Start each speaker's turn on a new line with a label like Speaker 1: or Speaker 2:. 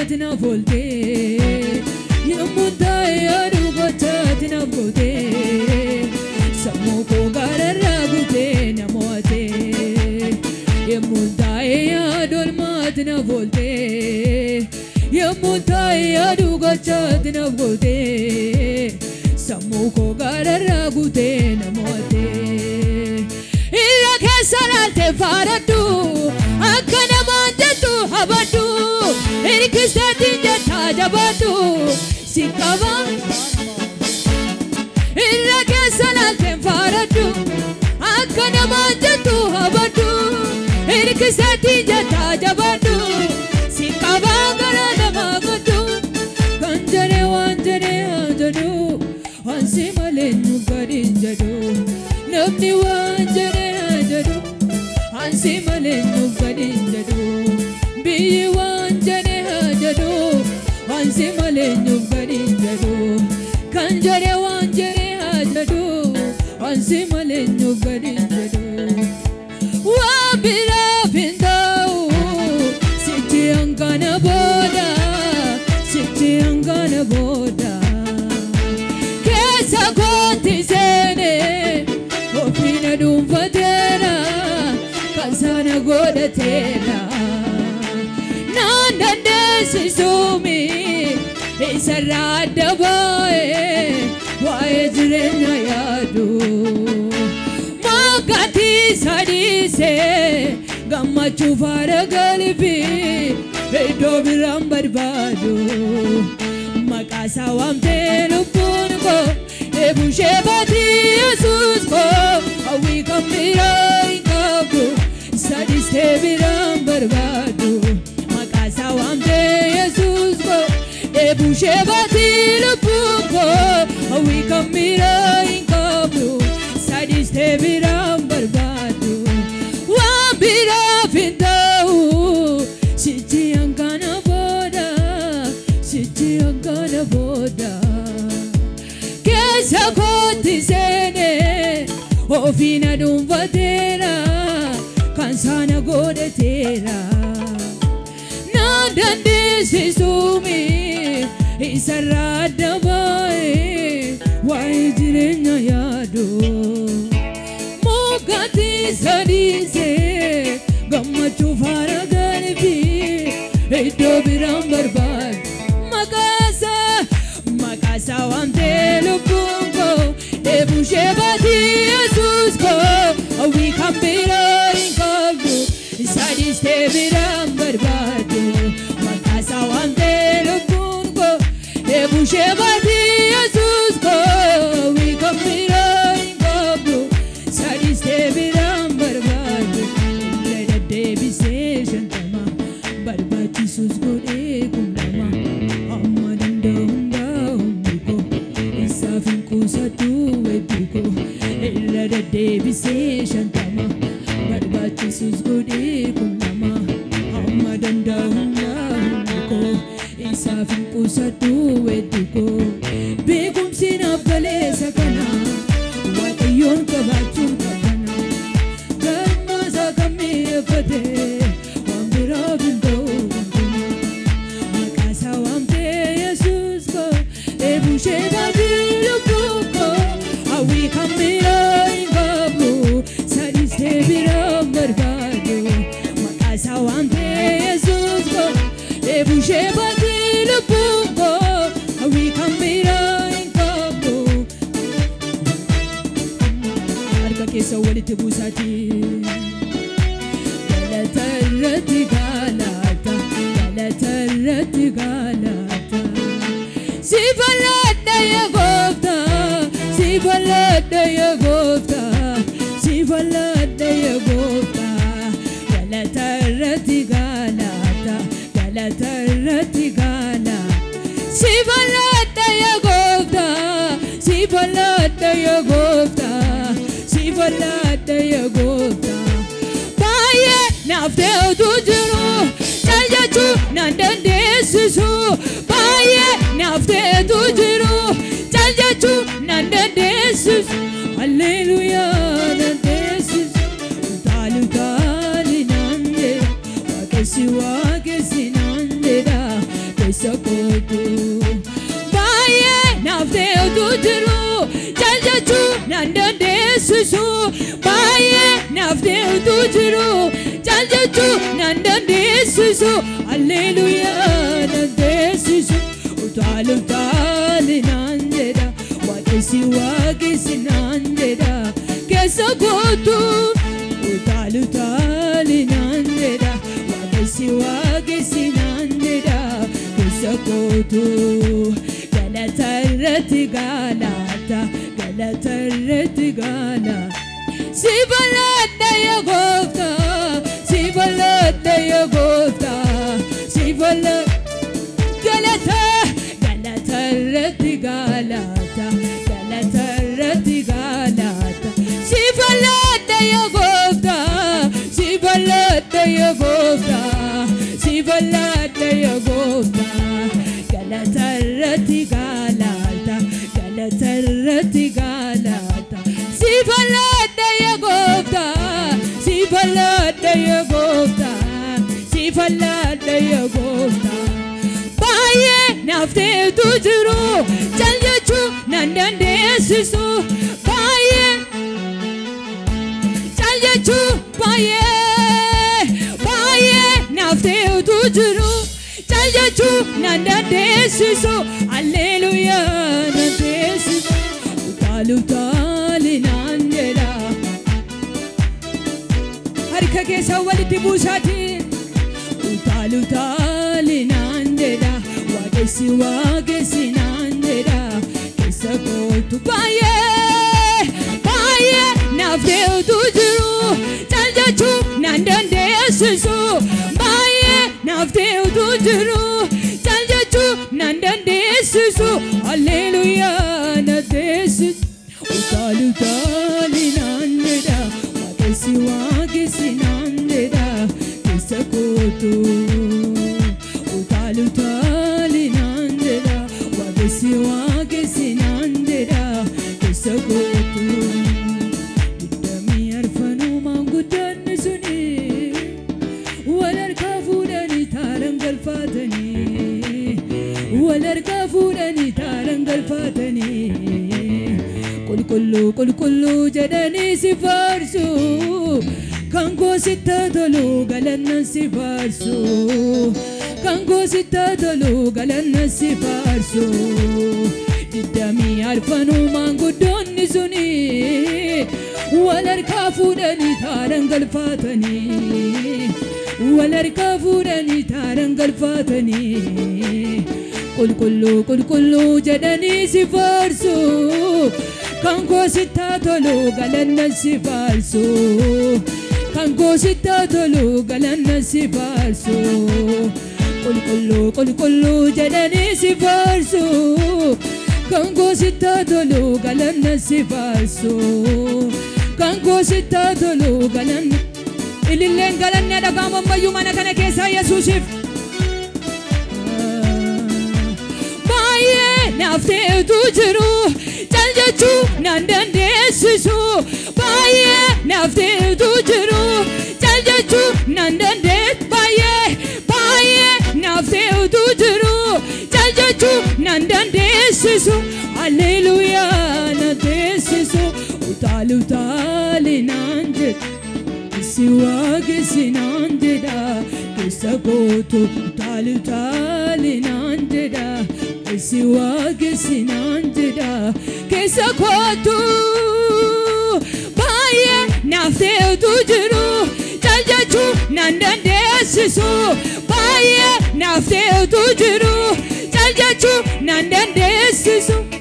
Speaker 1: dolmatina volte yammuta yadu gochatina vote samuko gararra gute namote yammuta yadu dolmatina volte yammuta yadu gochatina vote samuko gararra gute namote illa kesanate faradu akkana manjatu habadu irkisati jata jabadu sikava illa kesanate faradu akkana manjatu habadu irkisati jata jabadu sikava garana magadu kanjare wanjare ajadu hansi malenu garinjadu namni wanjare ajadu hansi malenu garinjadu biyi wanjare ajadu hansi malenu garinjadu kanjare wanjare ajadu hansi malenu garinjadu wabira bindau siti angana boda kesa konti sene ofina dumfatera kasana goda tera nandande sisumi isarada boy wae jirena yadu magati sadise gamma chufara galbi edo birambar badu makasa wamte lupun ko ebushe bati Jesus ko awi kamira inkabu sadiste birambar badu makasa wamte Jesus ko ebushe bati lupun ko awi kamira inkabu sadiste birambar badu wambira findau siti angana boda kesa konti sene ofina dumfatera kansana goda tera nandande sisumi isarada boy wai jirenya yadu mogati sadise gamma chufara galbi edo birambar bad makasa wamte lupungo ebushe bati Jesus ko awi kambira inkabu sadiste birambar badu makasa wamte lupungo ebushe bati Jesus ko awi kambira inkabu sadiste birambar badu leda debi se shantama barbati sus gode kumlama satu eduko illa da devi se shantama barbati sus gode kumama amadanda hunko isafin ku satu eduko begum sinaf gale sakana watayon kabachun kabana garma zakami fate wambira bindo makasa wamte Jesus ko ebushe badi we come in babu sadiste birambar badu makasa wamte Jesus ko ebushe badi lupungo we come in babu arka kesa walite busati galatarati galata sivalada ya gofta sivalada ya gofta galatarati galata sivalada ya gofta sivalada ya gofta baye nafte tujuru chaljatu nandande susu baye nafte tujuru chaljatu nandande susu hallelujah nandande susu talu nande wakesi nande da kesakotu baye nafte utujuru jaljachu nandande susu baye nafte utujuru jaljachu nandande susu hallelujah nande susu utalu tali nandeda wagisi nandeda kesakotu utalu tali nandeda wagisi nandeda kesakotu galatarati galata sibalada ya gofta sibalada galatarati galata sibalada ya gofta galatarati galata sibalada ya gofta baye nafte utujuru jaljachu nandande susu baye jaljachu baye nafte utujuru jaljachu nandande susu hallelujah nande susu utalu tali nandeda harka ke sawalti busati utalu tali nandeda wagisi nandeda kesakotu baye nafte utujuru jaljachu nandande susu baye nafte utujuru jaljachu nandande susu hallelujah nande susu utalu tali nandeda wagisi nandeda kesakotu utalu tali nandeda wagisi nandeda kesakotu dami arfanu mangudan suni walarka fudani tarangal fatani kullu jadani sifarsu kango sittadolu galanna sifarsu dami arfanu mangudonni suni walarka fudani tarangal fatani kullu jadani sifarsu kango sittadolu galanna sifarsu kullu jadani sifarsu kango sittadolu galanna sifarsu ililleen galanna dhagaamammayyuu mana kana keessa Yesuusif baye nafte utujuru jaljachu nandande susu baye nafte utujuru jaljachu nandande baye nafte utujuru jaljachu nandande susu hallelujah nande susu utalu tali nanded wagisi nandeda kesakotu utalu tali nandeda wagisi nandeda kesakotu baye nafte utujuru jaljachu nandande susu baye nafte utujuru jaljachu nandande susu